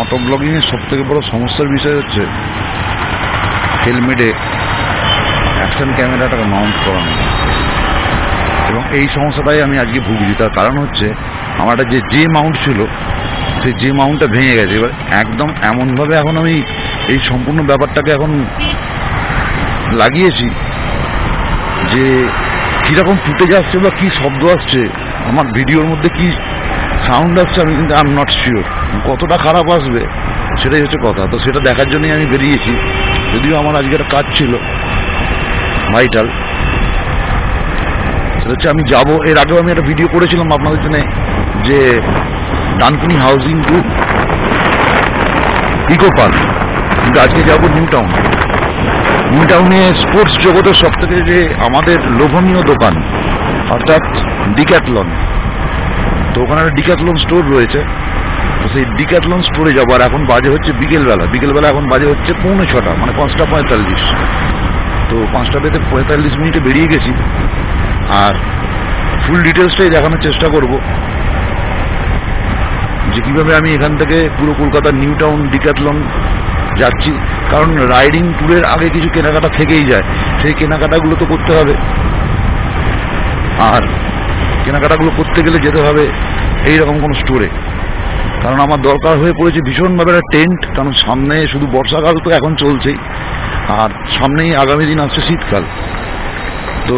Auto ব্লগিংয়ের সবথেকে বড় সমস্যার বিষয় হচ্ছে হেলমেটে অ্যাকশন ক্যামেরাটাকে মাউন্ট করানো, এবং এই সমস্যাটাই আমি আজকে ভুগছি। তার কারণ হচ্ছে আমার একটা যে মাউন্ট ছিল সেই যে মাউন্টটা ভেঙে গেছে। এবার একদম এমনভাবে এখন আমি এই সম্পূর্ণ ব্যাপারটাকে এখন লাগিয়েছি যে কীরকম ফুটেজ আসছে বা কী শব্দ আসছে, আমার ভিডিওর মধ্যে কি সাউন্ড আসছে, আমি কিন্তু আই এম নট শিওর। কতটা খারাপ আসবে সেটাই হচ্ছে কথা। তো সেটা দেখার জন্যই আমি বেরিয়েছি, যদিও আমার আজকে একটা কাজ ছিল ভাইটাল। সেটা হচ্ছে আমি যাব, এর আগেও আমি একটা ভিডিও করেছিলাম আপনাদের জন্য যে Dankuni housing to eco park, কিন্তু আজকে যাবো নিউ টাউন। নিউ টাউনে স্পোর্টস জগতের সব থেকে যে আমাদের লোভনীয় দোকান অর্থাৎ ডিক্যাথলন। তো ওখানে একটা ডিক্যাথলন স্টোর রয়েছে, তো সেই ডিক্যাথলন স্টোরে যাবো। আর এখন বাজে হচ্ছে বিকেলবেলা এখন বাজে হচ্ছে 6:45, মানে 5:45। তো 5:45 বেরিয়ে গেছি, আর ফুল ডিটেলসটাই দেখানোর চেষ্টা করব যে কীভাবে আমি এখান থেকে পুরো কলকাতার নিউ টাউন ডিক্যাথলন যাচ্ছি। কারণ রাইডিং ট্যুরের আগে কিছু কেনাকাটা থেকেই যায়, সেই কেনাকাটাগুলো তো করতে হবে। আর কেনাকাটাগুলো করতে গেলে যেতে হবে এইরকম কোনো স্টোরে, কারণ আমার দরকার হয়ে পড়েছে ভীষণভাবে একটা টেন্ট। কারণ সামনে শুধু বর্ষাকাল তো এখন চলছেই, আর সামনেই আগামী দিন আসছে শীতকাল। তো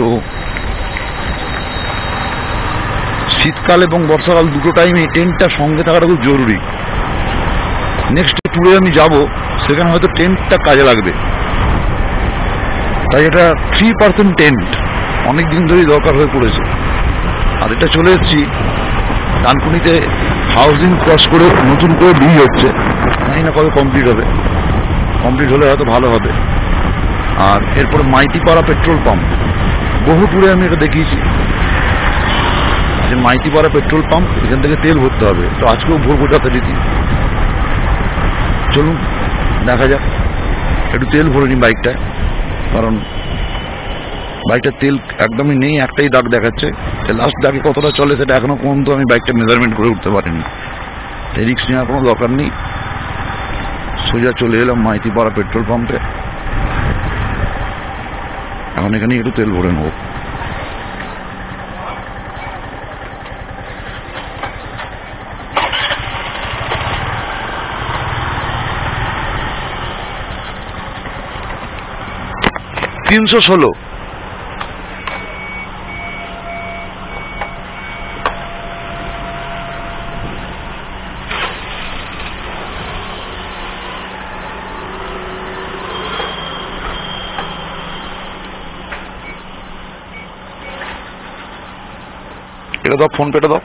শীতকাল এবং বর্ষাকাল দুটো টাইমে টেন্টটা সঙ্গে থাকাটা খুব জরুরি। নেক্সট ট্যুরে আমি যাব, সেখানে হয়তো টেন্টটা কাজে লাগবে। তাই এটা 3% টেন্ট অনেক দিন ধরেই দরকার হয়ে পড়েছে। আর এটা চলে এসেছি ডানকুনিতে হাউজিং ক্রস করে নতুন করে ব্রিজ হচ্ছে, জানি না কবে কমপ্লিট হবে। কমপ্লিট হলে হয়তো ভালো হবে। আর এরপরে মাইতিপাড়া পেট্রোল পাম্প, বহু ট্যুরে আমি এটা দেখিয়েছি যে মাইতিপাড়া পেট্রোল পাম্প, এখান থেকে তেল ভরতে হবে। তো আজকেও ভরবো যথারীতি। চলুন দেখা যাক, একটু তেল ভরে নিই বাইকটায়, কারণ বাইকটার তেল একদমই নেই, একটাই দাগ দেখাচ্ছে। লাস্ট দাগে কতটা চলে সেটা এখনো পর্যন্ত আমি বাইকটা মেজারমেন্ট করে উঠতে পারিনি। রিস্ক নেওয়ার কোনো দরকার নেই, সোজা চলে এলাম মাইতিপাড়া পেট্রোল পাম্পে। এখন এখানে একটু তেল ভরে নেব। $316। এটা দাও, ফোন পেটা দাও।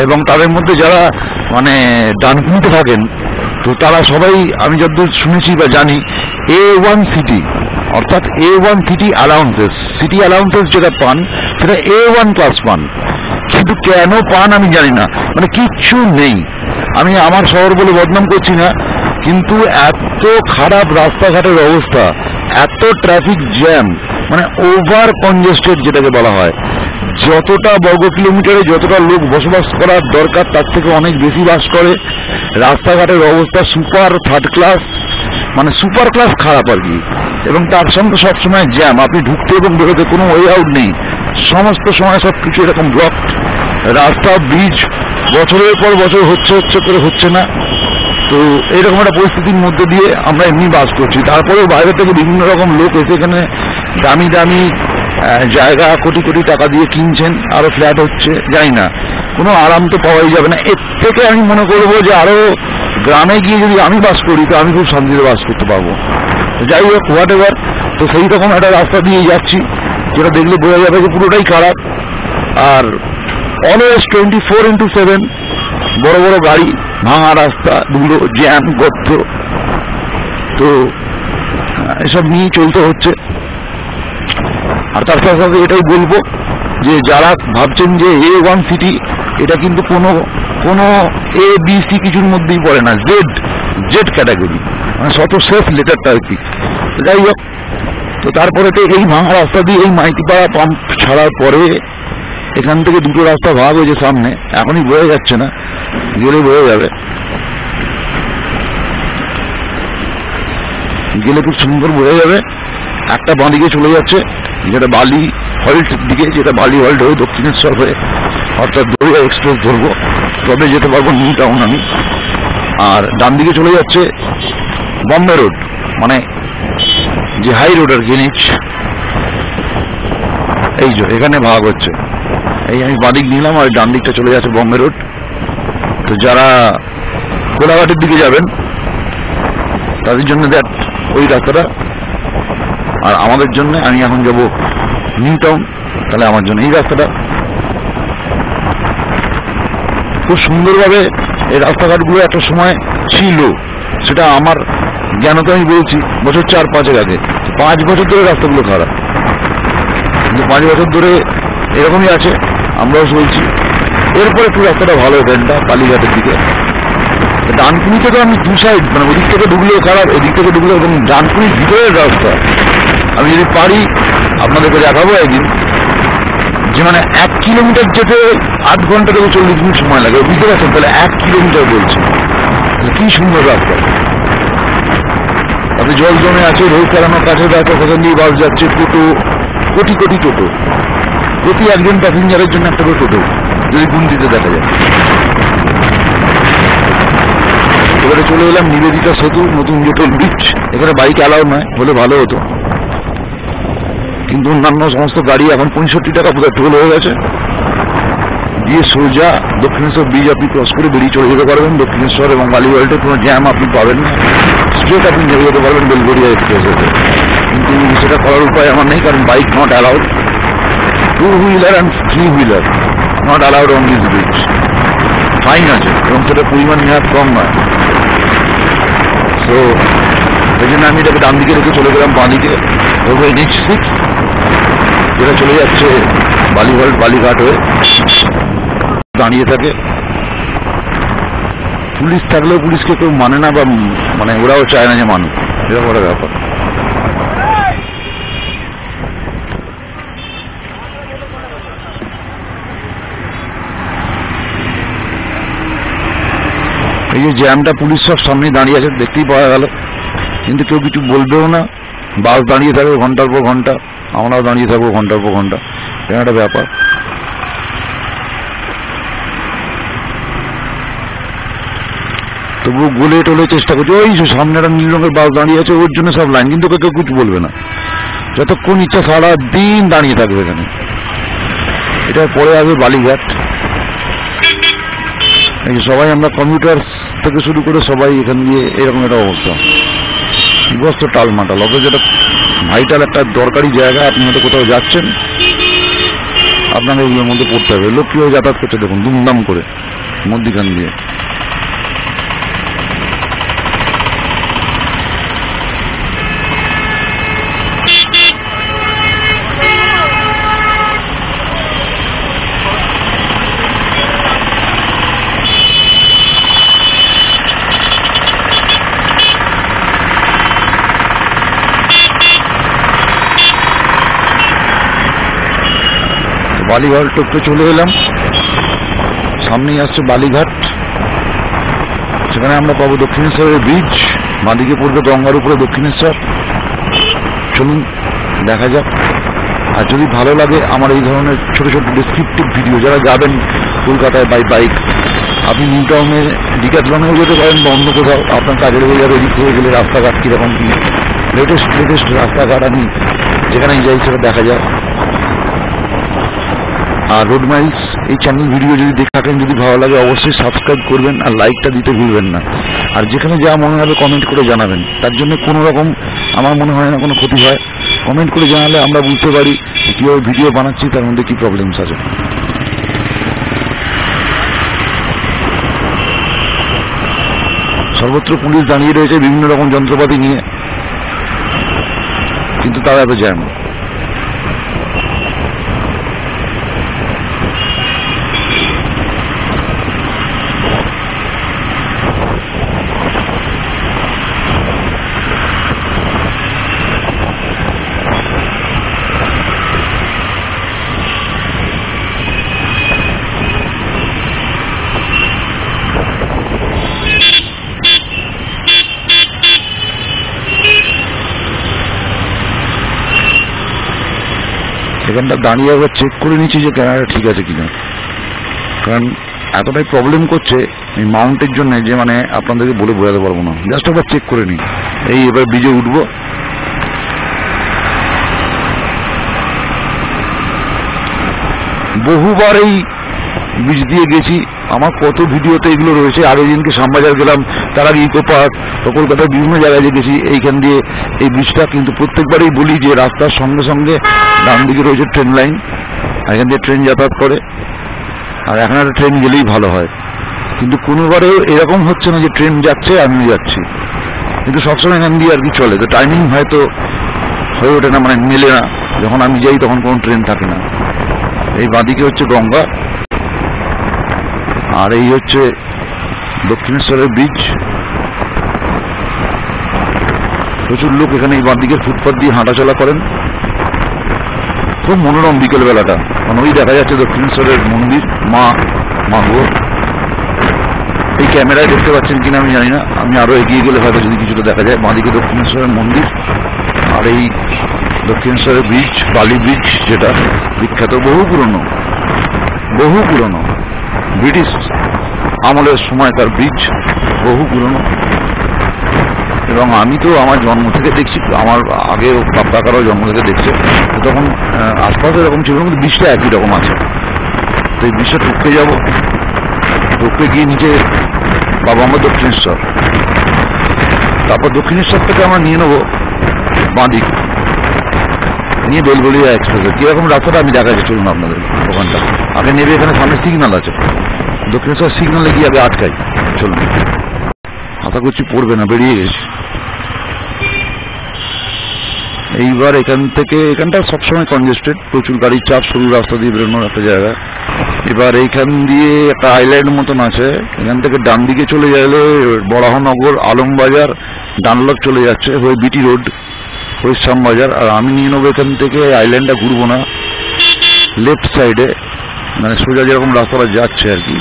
এবং তাদের মধ্যে যারা মানে ডানকুনিতে থাকেন, তো তারা সবাই আমি যতদূর শুনেছি বা জানি A1 সিটি, অর্থাৎ A1 সিটি অ্যালাউন্সেস যেটা পান সেটা A1 ক্লাস পান। কিন্তু কেন পান আমি জানি না, মানে কিচ্ছু নেই। আমি আমার শহর বলে বদনাম করছি না, কিন্তু এত খারাপ রাস্তাঘাটের অবস্থা, এত ট্রাফিক জ্যাম, মানে ওভার কনজেস্টেড যেটাকে বলা হয়। যতটা বর্গ কিলোমিটারে যতটা লোক বসবাস করার দরকার তার থেকে অনেক বেশি বাস করে। রাস্তাঘাটের অবস্থা সুপার থার্ড ক্লাস, মানে সুপার ক্লাস খারাপ আর কি। এবং তার সঙ্গে সবসময় জ্যাম, আপনি ঢুকতে এবং বেরোতে কোনো ওয়ে আউট নেই, সমস্ত সময় সব কিছু এরকম ব্লকড। রাস্তা ব্রিজ বছরের পর বছর হচ্ছে না। তো এইরকম একটা পরিস্থিতির মধ্যে দিয়ে আমরা এমনি বাস করছি। তারপরেও বাইরে থেকে বিভিন্ন রকম লোক এসে এখানে দামি দামি জায়গা কোটি কোটি টাকা দিয়ে কিনছেন, আরো ফ্ল্যাট হচ্ছে, জানি না, কোনো আরাম তো পাওয়াই যাবে না। এর থেকে আমি মনে করবো যে আরো গ্রামে গিয়ে যদি আমি বাস করি তো আমি খুব শান্তিতে বাস করতে পারবো। যাই হোক, হোয়াট এভার। তো সেই রকম একটা রাস্তা দিয়ে যাচ্ছি, যেটা দেখলে বোঝা যাবে যে পুরোটাই খারাপ। আর অলওয়েজ 24x7 বড় বড় গাড়ি, ভাঙা রাস্তা, ধুলো, জ্যাম, গর্ত। তো এসব নিয়েই চলতে হচ্ছে। আর তার সাথে সাথে এটাই বলবো যে যারা ভাবছেন যে A1 সিটি, এটা কিন্তু কোনো ABC কিছুর মধ্যেই পড়ে না, জেড ক্যাটাগরি, মানে শত শেষ লেটারটা আর কি। যাই হোক, তো তারপরে তো এই ভাঙা রাস্তা দিয়ে এই মাইতিপাড়া পাম্প ছাড়ার পরে এখান থেকে দুটো রাস্তা ভাগ হয়েছে সামনে, এখনই বোঝা যাচ্ছে না, গেলে বোঝা যাবে, গেলে খুব সুন্দর বোঝা যাবে। একটা বাঁদিকে চলে যাচ্ছে যেটা বালি হল্ট দিকে, যেটা বালি হল্ট হয়ে দক্ষিণেশ্বর হয়ে, অর্থাৎ দরিয়া এক্সপ্রেস ধরবো তবে যেতে পারবো নিউ টাউন আমি। আর ডান দিকে চলে যাচ্ছে বম্বে রোড, মানে যে হাই রোড আর জিনিস, এই যে এখানে ভাগ হচ্ছে। এই আমি বাদিক নিলাম আর ডান দিকটা চলে যাচ্ছে বম্বে রোড। তো যারা কোলাঘাটের দিকে যাবেন তাদের জন্য দেখ ওই রাস্তাটা, আর আমাদের জন্য আমি এখন যাব নিউ টাউন, তাহলে আমার জন্য এই রাস্তাটা। খুব সুন্দরভাবে এই রাস্তাঘাটগুলো একটা সময় ছিল, সেটা আমার জ্ঞানতে আমি বলছি বছর 4-5 আগে। 5 বছর ধরে রাস্তাগুলো খারাপ, কিন্তু 5 বছর ধরে এরকমই আছে, আমরাও চলছি। এরপরে একটু রাস্তাটা ভালো ট্রেনটা কালীঘাটের দিকে। ডানকুনি থেকে আমি দু সাইড, মানে ওদিক থেকে ঢুকলেও খারাপ, এদিক থেকে ঢুকলেও, এবং ডানকুনির ভিতরের রাস্তা আমি যদি পারি আপনাদেরকে দেখাবো একদিন, যে মানে 1 কিলোমিটার যেতে 8 ঘন্টা থেকে 40 মিনিট সময় লাগে, বুঝতে পারছেন? তাহলে 1 কিলোমিটার বলছি, কি সুন্দর রাস্তা। তাতে জল জমে আছে, রোদ চালানোর কাছে দেখো সেখান দিয়ে বাস যাচ্ছে, টোটো, কোটি কোটি টোটো, প্রতি একজন প্যাসেঞ্জারের জন্য একটা করে টোটো, যদি গুনতিতে দেখা যায়। এবারে চলে এলাম নিবেদিতা সেতু, নতুন যে টোল ব্রিজ, এখানে বাইক অ্যালাউ নয়, হলে ভালো হতো, কিন্তু অন্যান্য সমস্ত গাড়ি এখন 65 টাকা বোধহয় টোল হয়ে গেছে। দিয়ে সোজা দক্ষিণেশ্বর ব্রিজ আপনি ক্রস করে বেরিয়ে চলে যেতে পারবেন দক্ষিণেশ্বর এবং বালিওয়ার্ল্ডে, কোনো জ্যাম আপনি পাবেন না, স্ট্রেট আপনি চলে যেতে পারবেন বেলগড়িয়া এক্সপ্রেসওয়েতে। কিন্তু সেটা করার উপায় আমার নেই, কারণ bike not allowed, 2 wheeler and 3 wheeler not allowed on this bridge. Fine আছে এবং সেটা পরিমাণ নেওয়ার কম নয়। তো সেই জন্য আমি এটাকে ডান দিকে রেখে চলে গেলাম বাঁ দিকে, ওভার NH6, যেটা চলে যাচ্ছে বালিওয়ার্ল্ড বালিঘাট হয়ে, দাঁড়িয়ে থাকে। পুলিশ থাকলেও পুলিশকে কেউ মানে না, বা মানে ওরাও চায় না যে মানুষ, এরকম একটা ব্যাপার। এই যে জ্যামটা, পুলিশ সব সামনে দাঁড়িয়ে আছে, দেখতেই পাওয়া গেল, কিন্তু কেউ কিছু বলবেও না। বাস দাঁড়িয়ে থাকবে ঘন্টার পর ঘন্টা, আমরাও দাঁড়িয়ে থাকবো ঘন্টার পর ঘন্টা, এরকম একটা ব্যাপার। তবুও গোলে টোলে চেষ্টা করছে। ওই যে সামনে একটা নীল রঙের বাস দাঁড়িয়ে আছে, ওর জন্য সব লাইন, কিন্তু কেউ কিছু বলবে না, যতক্ষণ ইচ্ছা সারা দিন দাঁড়িয়ে থাকবে এখানে। এটা পরে আসবে বালিঘাট। এই সবাই আমরা কম্পিউটার থেকে শুরু করে সবাই এখান দিয়ে, এরকম একটা অবস্থা, বিভস্ত টালমাটাল। অথচ যেটা ভাইটাল একটা দরকারি জায়গা, আপনি হয়তো কোথাও যাচ্ছেন, আপনাকে এগুলোর মধ্যে পড়তে হবে। লোক কীভাবে যাতায়াত করছে দেখুন, দুমদাম করে মধ্যিখান দিয়ে। বালিঘাট টপকে চলে এলাম, সামনেই আসছে বালিঘাট, সেখানে আমরা পাবো দক্ষিণেশ্বরের ব্রিজ, বাঁদিকে পড়বে গঙ্গার উপরে দক্ষিণেশ্বর। চলুন দেখা যাক। আর যদি ভালো লাগে আমার এই ধরনের ছোট ছোট ডেসক্রিপটিভ ভিডিও, যারা যাবেন কলকাতায় বাই বাইক, আপনি নিউ টাউনে ডিক্যাথলনেও যেতে পারেন বা অন্য কোথাও, আপনার কাজের হয়ে যাবে। এদিক থেকে গেলে রাস্তাঘাট কীরকম কী, লেটেস্ট রাস্তাঘাট আমি যেখানেই যাই সেটা দেখা যায়। আর রোড মাইলস এই চ্যানেল ভিডিও যদি দেখে থাকেন, যদি ভালো লাগে অবশ্যই সাবস্ক্রাইব করবেন আর লাইকটা দিতে ভুলবেন না। আর যেখানে যা মনে হবে কমেন্ট করে জানাবেন, তার জন্য কোনো রকম আমার মনে হয় না কোনো ক্ষতি হয়। কমেন্ট করে জানালে আমরা বুঝতে পারি কীভাবে ভিডিও বানাচ্ছি, তার মধ্যে কী প্রবলেমস আছে। সর্বত্র পুলিশ দাঁড়িয়ে রয়েছে বিভিন্ন রকম যন্ত্রপাতি নিয়ে, কিন্তু তারা এত যায় না। এখানটা দাঁড়িয়ে একবার চেক করে নিচ্ছি যে ক্যামেরাটা ঠিক আছে কিনা, কারণ এতটাই প্রবলেম করছে এই মাউন্টের জন্য যে মানে আপনাদেরকে বলে বোঝাতে পারবো না। জাস্ট একবার চেক করে নিই। এই এবার ব্রিজে উঠবো। বহুবার এই ব্রিজ দিয়ে গেছি, আমার কত ভিডিওতে এগুলো রয়েছে। আগের দিনকে শ্যামবাজার গেলাম, তার আগে ইকো পার্ক, কলকাতার বিভিন্ন জায়গায় যে গেছি এইখান দিয়ে এই ব্রিজটা। কিন্তু প্রত্যেকবারই বলি যে রাস্তার সঙ্গে সঙ্গে ডান দিকে রয়েছে ট্রেন লাইন, এখান দিয়ে ট্রেন যাতায়াত করে, আর এখন একটা ট্রেন গেলেই ভালো হয়। কিন্তু কোনোবারেও এরকম হচ্ছে না যে ট্রেন যাচ্ছে আমিও যাচ্ছি, কিন্তু সবসময় এখান দিয়ে আর কি চলে। তো টাইমিং হয়তো হয়ে ওঠে না, মানে মেলে না। যখন আমি যাই তখন কোনো ট্রেন থাকে না। এই বাঁদিকে হচ্ছে গঙ্গা, আর এই হচ্ছে দক্ষিণেশ্বরের ব্রিজ। প্রচুর লোক এখানে এই বাঁদিকের ফুটপাথ দিয়ে হাঁটাচলা করেন। খুব মনোরম বিকেল বেলাটা, কারণ ওই দেখা যাচ্ছে দক্ষিণেশ্বরের মন্দির, মা গো। এই ক্যামেরায় দেখতে পাচ্ছেন কিনা আমি জানি না, আমি আরো এগিয়ে গেলে হয়তো যদি কিছুটা দেখা যায়। বাঁদিকে দক্ষিণেশ্বরের মন্দির, আর এই দক্ষিণেশ্বরের ব্রিজ, বালি ব্রিজ, যেটা বিখ্যাত, বহু পুরনো ব্রিটিশ আমলের সময়কার ব্রিজ, বহু পুরনো। এবং আমি তো আমার জন্ম থেকে দেখছি, আমার আগে কাকারাও জন্ম থেকে দেখছে, তখন আশপাশে এরকম ছিল, কিন্তু ব্রিজটা একই রকম আছে। তো এই ব্রিজটা টপকে যাবো, টপকে গিয়ে নিচে পাবো আমরা দক্ষিণেশ্বর। তারপর দক্ষিণেশ্বর থেকে আমরা নিয়ে নেবো বাঁদিক, নিয়ে বেলগড়িয়া এক্সপ্রেসে। কিরকম রাস্তাটা আমি দেখাচ্ছি, চলুন আপনাদের। ওখানটা আগে নেবে, এখানে সামনে সিগন্যাল আছে, দক্ষিণেশ্বর সিগন্যালে গিয়ে আগে আটকাই। চলুন, আশা করছি পড়বে না, বেরিয়ে গেছে। এইবার এখান থেকে, এখানটা সবসময় কনজেস্টেড, প্রচুর গাড়ির চাপ, সরু রাস্তা দিয়ে বেরোনোর একটা জায়গা। এবার এইখান দিয়ে একটা আইল্যান্ড মতন আছে, এখান থেকে ডান দিকে চলে গেলে বরাহনগর, আলমবাজার, ডানলপ চলে যাচ্ছে হয়ে বিটি রোড, ওই শ্যামবাজার। আর আমি নিয়ে নেবো এখান থেকে, আইল্যান্ডটা ঘুরবো না, লেফট সাইডে, মানে সোজা যেরকম রাস্তাটা যাচ্ছে আর কি।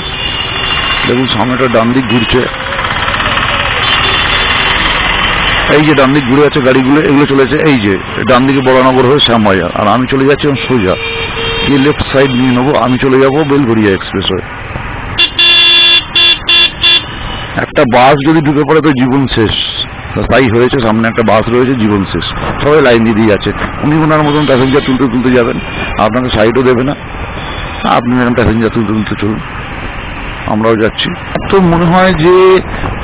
দেখুন সামনেটা ডান দিক ঘুরছে, এই যে ডান দিক ঘুরে যাচ্ছে গাড়িগুলো, এগুলো চলেছে এই যে ডান দিকে বরানগর হয়ে শ্যামবাজার। আর আমি চলে যাচ্ছি সোজা গিয়ে লেফট সাইড নিয়ে নেবো, আমি চলে যাবো বেলগড়িয়া এক্সপ্রেস হয়ে। একটা বাস যদি ঢুকে পড়ে তো জীবন শেষ, তাই হয়েছে। সামনে একটা বাস রয়েছে, জীবন শেষ। সবাই লাইন দিয়ে যাচ্ছে, উনি ওনার মতন প্যাসেঞ্জার তুলতে যাবেন, আপনাকে সাইডও দেবে না, আপনি এরকম প্যাসেঞ্জার তুলতে চলুন, আমরাও যাচ্ছি। তো মনে হয় যে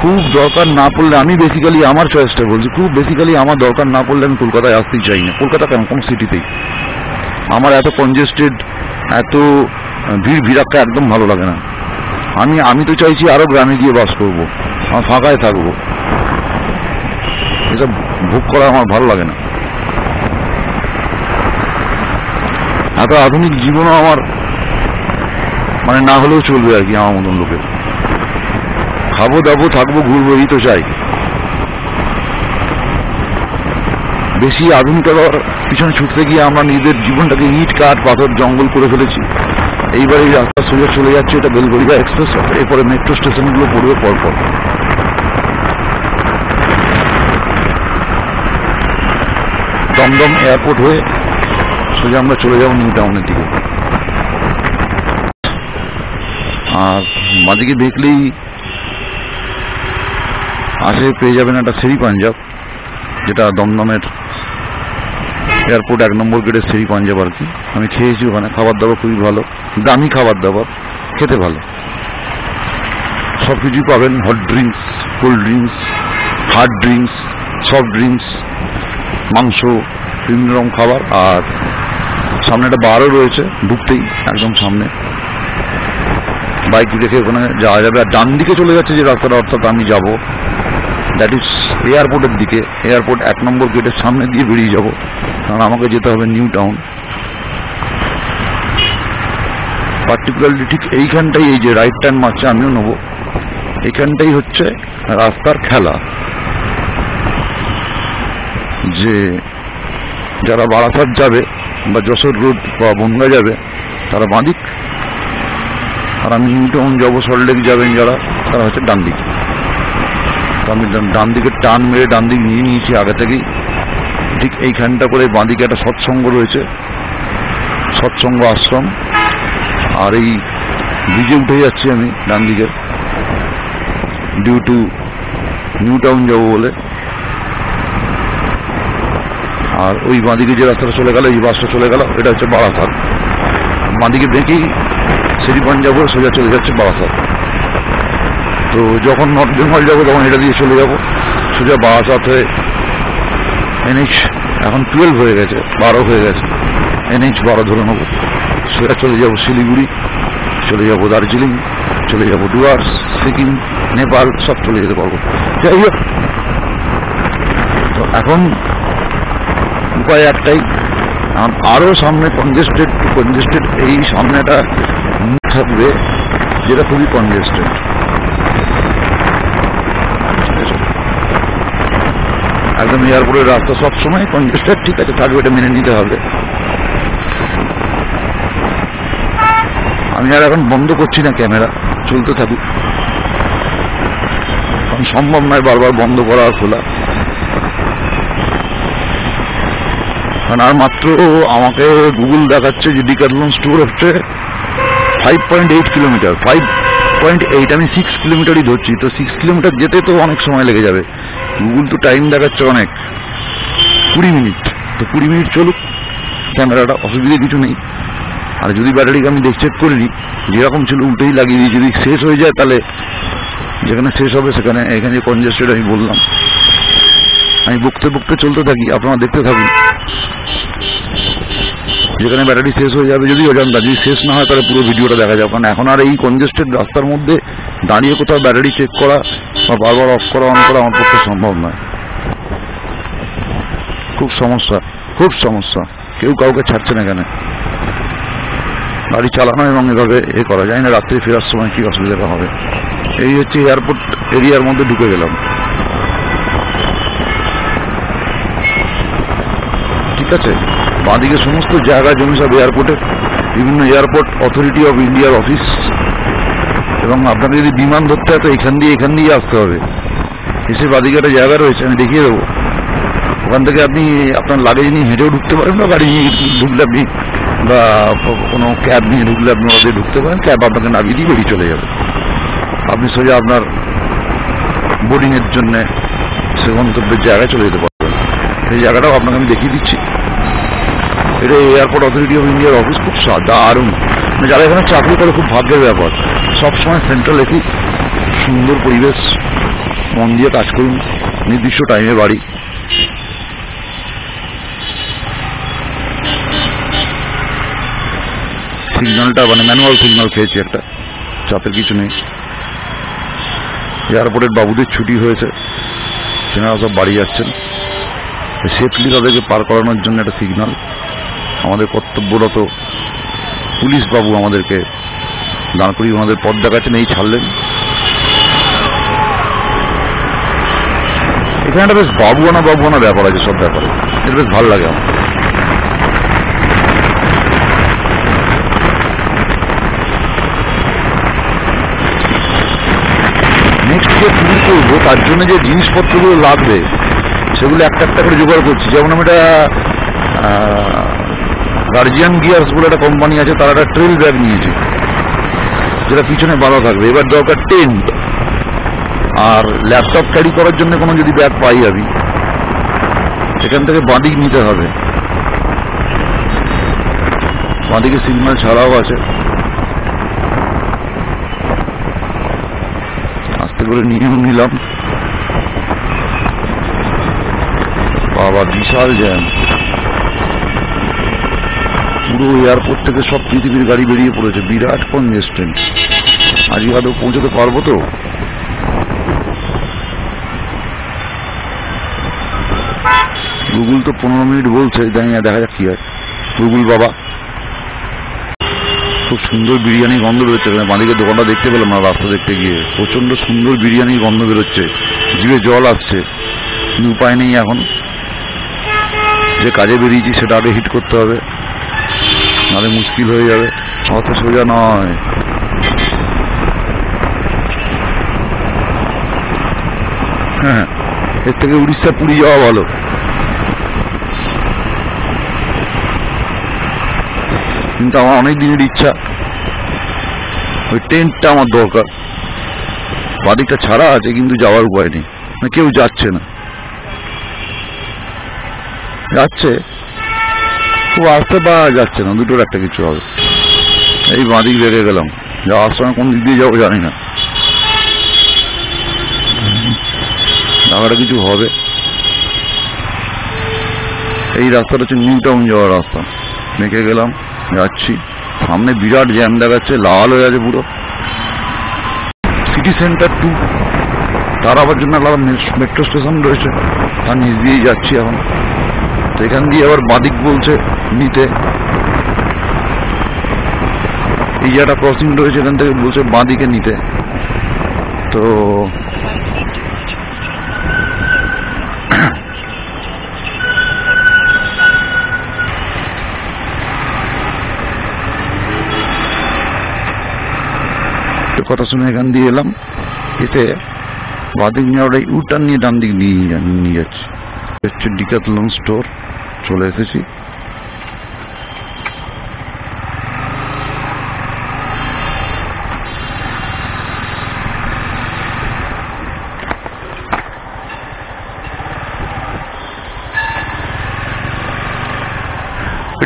খুব দরকার না পড়লে, আমি বেসিক্যালি আমার চয়েসটা বলছি, খুব বেসিক্যালি আমার দরকার না পড়লে আমি কলকাতায় আসতেই চাই না। কলকাতা কেন, কোনো সিটিতেই আমার এত কনজেস্টেড, এত ভিড়াক্কা একদম ভালো লাগে না। আমি তো চাইছি আরো গ্রামে গিয়ে বাস করবো, আমার ফাঁকায় থাকবো, এসব ভোগ করা আমার ভালো লাগে না। এত আধুনিক জীবনও আমার মানে না হলেও চলবে আর কি, আমার মতন লোকের। খাবো দাবো, থাকবো, ঘুরবো, এই তো চাই। বেশি আধুনিকতার পিছনে ছুটতে গিয়ে আমরা নিজেদের জীবনটাকে ইট কাঠ পাথর জঙ্গল করে ফেলেছি। এইবার এই রাস্তা সোজা চলে যাচ্ছে, এটা বেলগড়িয়া এক্সপ্রেস, এরপরে মেট্রো স্টেশনগুলো পড়বে পরপর। দমদম এয়ারপোর্ট হয়ে সোজা আমরা চলে যাবো নিউ টাউনের দিকে। আর বাঁদিকে দেখলেই আসে পেয়ে যাবেন একটা শেরি পাঞ্জাব, যেটা দমদমের এয়ারপোর্ট 1 নম্বর গেটের শেরি পাঞ্জাব আর কি। আমি খেয়েছি ওখানে, খাবার দাবার খুবই ভালো, দামি খাবার দাবার, খেতে ভালো, সব কিছুই পাবেন। Hot drinks, cold drinks, hard drinks, soft drinks, মাংস, বিভিন্ন রকম খাবার। আর সামনে একটা বারও রয়েছে, ঢুকতেই একদম সামনে বাইক রেখে ওখানে যাওয়া যাবে। আর ডান দিকে চলে যাচ্ছে যে রাস্তাটা, অর্থাৎ আমি যাবো দ্যাট ইজ এয়ারপোর্টের দিকে। এয়ারপোর্ট 1 নম্বর গেটের সামনে দিয়ে বেরিয়ে যাব, কারণ আমাকে যেতে হবে নিউ টাউন। পার্টিকুলারলি ঠিক এইখানটাই, এই যে রাইট টার্ন মারছে, আমিও নেবো, এইখানটাই হচ্ছে রাস্তার খেলা। যে যারা বারাসাত যাবে বা যশোর রোড বা বনগা যাবে তারা বাঁদিক, আর আমি নিউ টাউন যাবো, সল্টলেক যাবেন যারা, তারা হচ্ছে ডান দিকে। আমি ডান দিকে টান মেরে ডান দিক নিয়ে নিয়েছি আগে থেকেই। ঠিক এইখানটা করে বাঁদিকে একটা সৎসঙ্গ রয়েছে, সৎসঙ্গ আশ্রম। আর এই ব্রিজে উঠে যাচ্ছি আমি ডান দিকে, ডিউ টু নিউ টাউন যাবো বলে। আর ওই বাঁদিকে যে রাস্তাটা চলে গেল, এই বাসটা চলে গেল, এটা হচ্ছে বারাসাত। বাঁদিকে বেঁকেই সিটি পয়েন্ট যাবো, সোজা চলে যাচ্ছে বারাসাত। তো যখন নর্থ বেঙ্গল যাবো তখন এটা দিয়ে চলে যাবো সোজা বারাসাত হয়ে NH, এখন 12 হয়ে গেছে, 12 হয়ে গেছে, NH 12 ধরে নেবো, সোজা চলে যাবো শিলিগুড়ি, চলে যাবো দার্জিলিং, চলে যাবো ডুয়ার্স, সিকিম, নেপাল, সব চলে যেতে পারবো। যাই হোক, তো এখন উপায় একটাই, আরো সামনে কনজেস্টেড এই সামনে একটা থাকবে যেটা খুবই কনজেস্টেড। একদম এয়ারপোর্টের রাস্তা সবসময় কনজেস্টেড, ঠিক আছে, থাকবে, এটা মেনে নিতে হবে। আমি আর এখন বন্ধ করছি না ক্যামেরা, চলতে থাকুক, কারণ সম্ভব নয় বারবার বন্ধ করা আর খোলা। কারণ আর মাত্র আমাকে গুগল দেখাচ্ছে যে ডিক্যাথলন স্টোর হচ্ছে 5.8 কিলোমিটার, 5.8, আমি 6 কিলোমিটারই ধরছি। তো 6 কিলোমিটার যেতে তো অনেক সময় লেগে যাবে। গুগল তো টাইম দেখাচ্ছে অনেক, 20 মিনিট। তো 20 মিনিট চলুক ক্যামেরাটা, অসুবিধা কিছু নেই। আর যদি ব্যাটারিকে আমি চেক করে নিই, যেরকম ছিল উল্টেই লাগিয়ে দিই, যদি শেষ হয়ে যায় তাহলে যেখানে শেষ হবে সেখানে, এখানে কনজেস্টেড আমি বললাম, আমি বকতে চলতে থাকি, আপনারা দেখতে থাকুন। যেখানে ব্যাটারি শেষ হয়ে যাবে, যদি অজান্তা, যদি শেষ না হয় তাহলে পুরো ভিডিওটা দেখা যাবে। কারণ এখন আর এই কনজেস্টেড রাস্তার মধ্যে দাঁড়িয়ে কোথাও ব্যাটারি চেক করা বা বারবার অফ করা অন করা আমার পক্ষে সম্ভব নয়। খুব সমস্যা, কেউ কাউকে ছাড়ছে না। কেন গাড়ি চালানো এবং এভাবে করা যায় না, রাত্রে ফেরার সময় কি অসুবিধা হবে। এই হচ্ছে এয়ারপোর্ট এরিয়ার মধ্যে ঢুকে গেলাম, ঠিক আছে। বাঁদিকে সমস্ত জায়গা জমি সব এয়ারপোর্টের, বিভিন্ন এয়ারপোর্ট অথরিটি অফ ইন্ডিয়ার অফিস। এবং আপনাকে যদি বিমান ধরতে হয় তো এখান দিয়ে আসতে হবে। এসে বাঁদিকে একটা জায়গা রয়েছে, আমি দেখিয়ে দেবো। ওখান থেকে আপনি আপনার লাগেজ নিয়ে হেঁটেও ঢুকতে পারেন, বা গাড়ি নিয়ে ঢুকলে আপনি, বা কোনো ক্যাব নিয়ে ঢুকলে আপনি ওদের ঢুকতে পারেন। ক্যাব আপনাকে নামিয়ে দিয়ে বেরিয়ে চলে যাবে, আপনি সোজা আপনার বোর্ডিংয়ের জন্যে সে গন্তব্যের জায়গায় চলে যেতে পারবেন। এই জায়গাটাও আপনাকে আমি দেখিয়ে দিচ্ছি। এটা এয়ারপোর্ট অথরিটি অফ ইন্ডিয়ার অফিস, খুব দারুণ। যারা এখানে চাকরি করে খুব ভাগ্যের ব্যাপার, সবসময় সেন্ট্রাল এসি, সুন্দর পরিবেশ, মন দিয়ে কাজ করুন, নির্দিষ্ট টাইমে বাড়ি। সিগন্যালটা মানে ম্যানুয়াল সিগন্যাল খেয়েছি একটা, চাপের কিছু নেই। এয়ারপোর্টের বাবুদের ছুটি হয়েছে, সেনারা সব বাড়ি যাচ্ছেন। সেফলি তাদেরকে পার করানোর জন্য একটা সিগন্যাল। আমাদের কর্তব্যরত পুলিশ বাবু আমাদেরকে দাঁড় করিয়ে ওনাদের পথ দেখাচ্ছেন, এই ছাড়লেন। এখানে একটা বেশ বাবুয়ানা ব্যাপার আছে, সব ব্যাপারে এটা বেশ ভালো লাগে আমার। নেক্সট যে ট্যুর করবো তার জন্য যে জিনিসপত্রগুলো লাগবে সেগুলো একটা করে জোগাড় করছি। যেমন আমি একটা গার্জিয়ান গিয়ার্স বলে একটা কোম্পানি আছে, তারা একটা ট্রেল ব্যাগ নিয়েছে যেটা পিছনে বাঁধা থাকবে। এবার দরকার টেন্ট, আর ল্যাপটপ ক্যারি করার জন্য কোনো যদি ব্যাগ পাই আমি, সেখান থেকে বাঁদিক নিতে হবে। বাঁদিকে সিগন্যাল ছাড়াও আছে, আস্তে করে নিয়েও নিলাম। বাবা বিশাল জ্যাম, পুরো এয়ারপোর্ট থেকে সব পৃথিবীর গাড়ি বেরিয়ে পড়েছে, বিরাট কনজেস্টেড। আজকে হয়তো পৌঁছতে পারবো তো। গুগল তো 15 মিনিট বলছে, জানি না, দেখা যাক কি হয়। গুগল বাবা, খুব সুন্দর বিরিয়ানি গন্ধ বেরোচ্ছে। বাঁদিকে দোকানটা দেখতে পেলাম না রাস্তা দেখতে গিয়ে, প্রচন্ড সুন্দর বিরিয়ানি গন্ধ বেরোচ্ছে, জিভে জল আসছে। কিন্তু উপায় নেই, এখন যে কাজে বেরিয়েছি সেটা আগে হিট করতে হবে, নাহলে মুশকিল হয়ে যাবে। অত সোজা নয়। হ্যাঁ, এর থেকে উড়িষ্যা পুরী যাওয়া ভালো। কিন্তু আমার অনেক দিনের ইচ্ছা, ওই টেন্টটা আমার দরকার। বাদিকটা ছাড়া আছে কিন্তু যাওয়ার উপায় নেই, কেউ যাচ্ছে না, যাচ্ছে খুব আসতে পারা যাচ্ছে না, দুটোর একটা কিছু হবে। এই বাঁদিক বেরিয়ে গেলাম, যাওয়ার সময় কোন দিক দিয়ে যাবো জানি না, জায়গাটা কিছু হবে। এই রাস্তাটা হচ্ছে নিউ টাউন যাওয়ার রাস্তা, মেখে গেলাম, যাচ্ছি। সামনে বিরাট জ্যাম দেখাচ্ছে, লাল হয়ে আছে পুরো। সিটি সেন্টার 2, তার আবার জন্য আলাদা মেট্রো স্টেশন রয়েছে, তার নিচ দিয়েই যাচ্ছি এখন। তো এখান দিয়ে আবার বাদিক বলছে নিতে, এই যে একটা ক্রসিং রয়েছে, এখান থেকে বলছে বাঁদিকে নিতে। তো কথা শুনে এখান দিয়ে এলাম, এতে বাঁদিক নিয়ে ওটা ইউটার্ন নিয়ে ডান দিক নিয়ে যাচ্ছি। হচ্ছে ডিক্যাথলন স্টোর, চলে এসেছি।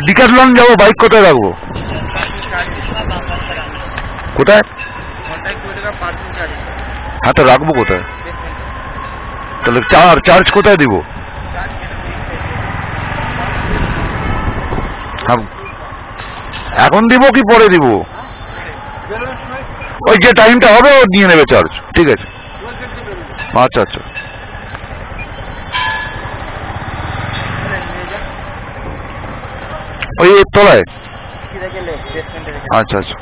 ডিক্যাথলন যাবো, বাইক কোথায় রাখবো? কোথায়? হ্যাঁ, তো রাখবো কোথায়? তাহলে চার্জ কোথায় দিব? হ্যাঁ, এখন দিব কি পরে দিব? ওই যে টাইমটা হবে ও নিয়ে নেবে চার্জ, ঠিক আছে? আচ্ছা আচ্ছা, ওই তলায়। আচ্ছা আচ্ছা,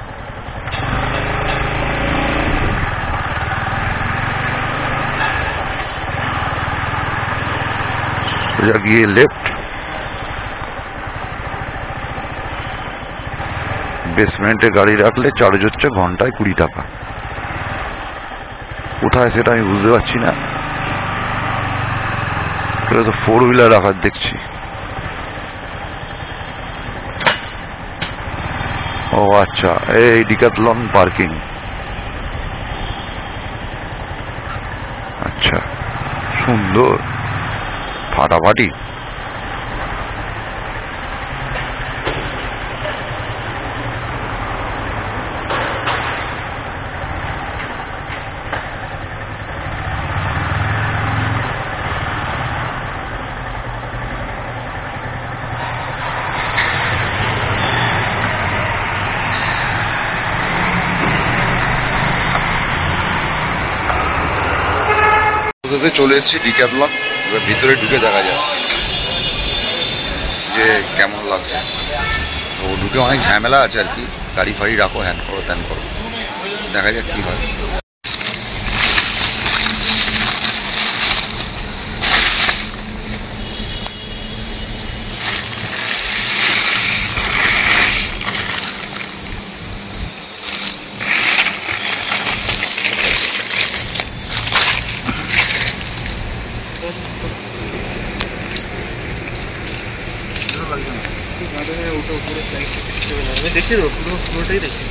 গিয়ে লেফট, বেসমেন্টে গাড়ি রাখলে চার্জ হচ্ছে ঘন্টায় 20 টাকা। কোথায় সেটা আমি বুঝতে পারছি না, তো 4 হুইলার রাখার দেখছি। ও আচ্ছা, এই ডিক্যাথলন পার্কিং। আচ্ছা, সুন্দর, ফাটাফাটি। চলে এসেছি ডিক্যাথলন, এবার ভিতরে ঢুকে দেখা যায় যে কেমন লাগছে। তো ঢুকে অনেক ঝামেলা আছে আর কি, গাড়ি ফাড়ি রাখো, হ্যান করো ত্যান করো, দেখা যাক কী হয়। দেখি তো পুরোটাই দেখি।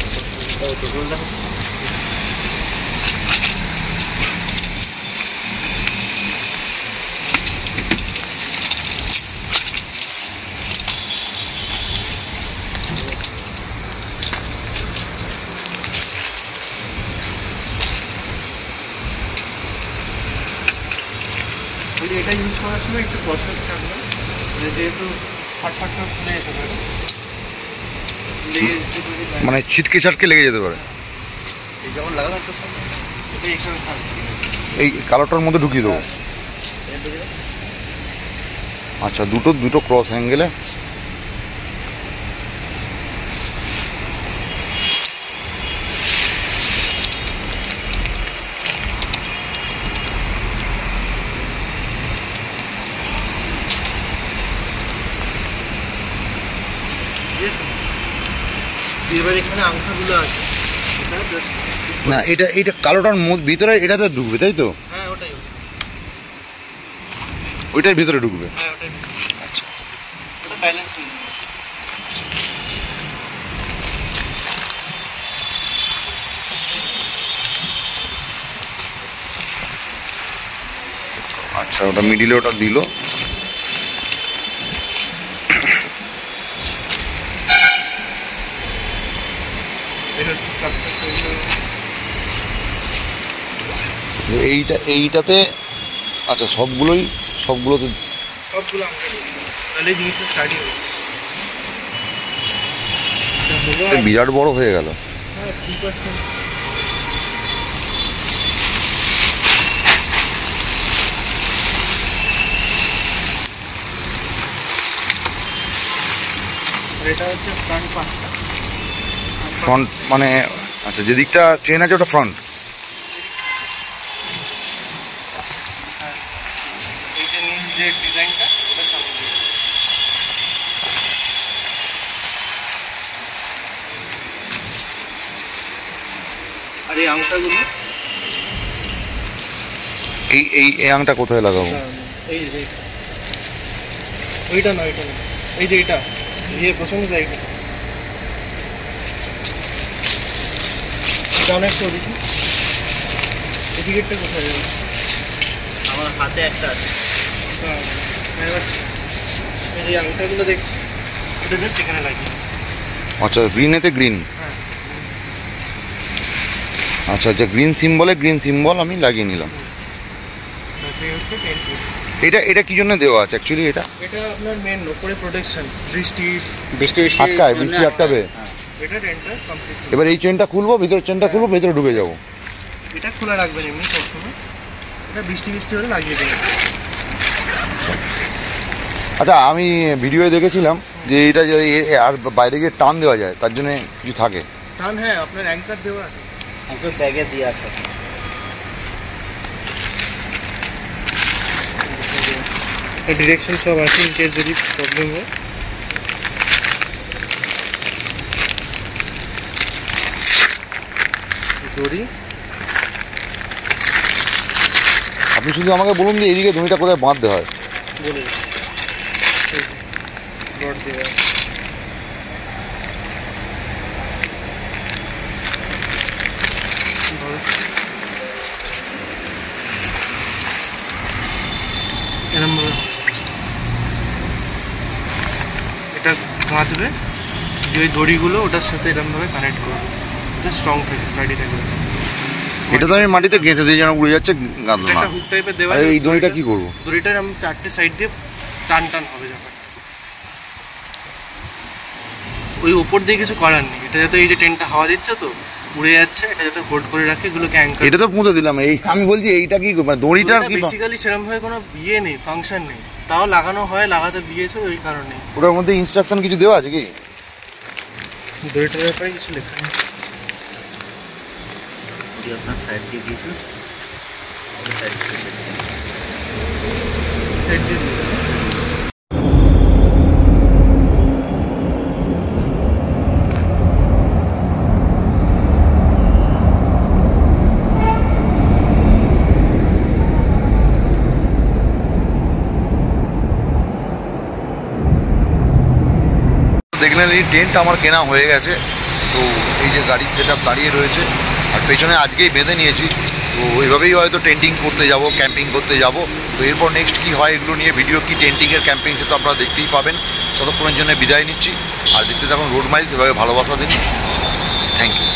এটা ইউজ করার সময় একটু প্রসেস থাকবে, যেহেতু ফাটফাট খুলে যেতে পারে, মানে ছিটকে ছাটকে লেগে যেতে পারে। যখন লাগানো একটু এখানে থাকবে, এই কালোটার মধ্যে ঢুকিয়ে দেবো। আচ্ছা, দুটো ক্রস অ্যাঙ্গেলে। এবার এখানে আংটাগুলো আছে, না এটা কালোটার ভিতরে এটাতে ঢুকবে, তাই তো? হ্যাঁ, ওইটার ভিতরে ঢুকবে। হ্যাঁ, আচ্ছা, ওটা ব্যালেন্স নেই। আচ্ছা, ওটা মিডিলে ওটা দিল। এইটাতে আচ্ছা সবগুলোতে সবগুলো তাহলে জিনিসটা স্টার্টিং বিরাট বড় হয়ে গেল। হ্যাঁ 3%। এটা হচ্ছে ফ্রন্ট পার্টটা। ফ্রন্ট মানে আচ্ছা, যেদিকটা ট্রেন আছে ওটা ফ্রন্ট। এই যে নীল যে ডিজাইনটা ওটা সামনে আর এই আংটাগুলো এই আংটা কোথায় লাগাবো? এই যে ওইটা না এই যে এটা পছন্দ জায়গা এটা অনেক তো দেখি টিকিটটা কোথায় যাবে? আমার হাতে একটা আছে। হ্যাঁ এই যে আংটাগুলো দেখছি এটা জাস্ট এখানে লাগিয়ে। আচ্ছা, গ্রিনেতে গ্রিন। হ্যাঁ আচ্ছা আচ্ছা, গ্রিন সিম্বল আমি লাগিয়ে নিলাম। সেই হচ্ছে 10 ফিট। এটা কি জন্য দেওয়া আছে অ্যাকচুয়ালি? এটা আপনার মেন উপরে প্রোটেকশন, বৃষ্টি আটকাবে। এটা টেন্টটা কমপ্লিট। এবার এই চেনটা খুলবো, ভিতরের চেনটা খুলবো, ভিতরে ঢুকে যাবো। এটা খোলা রাখবেন এমনি সবসময়, এটা বৃষ্টি হলে লাগিয়ে দেবেন। আচ্ছা, আমি ভিডিওয়ে দেখেছিলাম যে এটা যদি আর বাইরে গিয়ে টান দেওয়া যায়, তার জন্য কিছু থাকে টান। হ্যাঁ আপনার অ্যাঙ্কার দেওয়া আছে, একটু ব্যাগে দিয়ে আছে। ডিরেকশন সব আছে ইন কেস যদি প্রবলেম হয়। দড়ি আপনি শুধু আমাকে বলুন যে এইদিকে দড়িটা কোথায় বাঁধতে হয়। বলে রড দেওয়া এরকম এটা বাঁধবে যে ওই দড়িগুলো ওটার সাথে এরকমভাবে কানেক্ট করবে, এটা স্ট্রং থাকে, স্টাডি থাকে। এটা তো আমি মাটিতে গেঁথে দিই যেন উড়ে যাচ্ছে, গাঁদলো না। একটা হুক টাইপের দেওয়া। এই দড়িটা কি করবো? দড়িটার আমি 4টে সাইড দিয়ে টান হবে যখন ওই উপর দিয়ে কিছু করার নেই। এটা যাতে এই যে ট্রেনটা হাওয়া দিচ্ছে তো উড়ে যাচ্ছে, এটা যাতে হোল্ড করে রাখে, এগুলোকে অ্যাঙ্কার। এটা তো পুঁতে দিলাম। এই আমি বলছি এইটা কি মানে দড়িটার কি বেসিক্যালি সেরকম ভাবে কোনো ইয়ে নেই, ফাংশন নেই, তাও লাগানো হয়, লাগাতে দিয়েছে ওই কারণে। ওটার মধ্যে ইনস্ট্রাকশন কিছু দেওয়া আছে কি? দড়িটার ব্যাপারে কিছু লেখা নেই। আপনার সাইড দিয়ে দিয়েছিল, সাইড দিয়ে দেখলেন এই টেন্ট আমার কেনা হয়ে গেছে। তো এই যে গাড়ির সেট আপ দাঁড়িয়ে রয়েছে, আর পেছনে আজকেই বেঁধে নিয়েছি। তো এইভাবেই হয়তো টেন্টিং করতে যাব, ক্যাম্পিং করতে যাব। তো এরপর নেক্সট কী হয় এগুলো নিয়ে ভিডিও, কি টেন্টিংয়ের ক্যাম্পিং, সে তো আপনারা দেখতেই পাবেন। ততক্ষণের জন্য বিদায় নিচ্ছি। আর দেখতে থাকুন রোড মাইলস, এভাবে ভালোবাসা দিন। Thank you.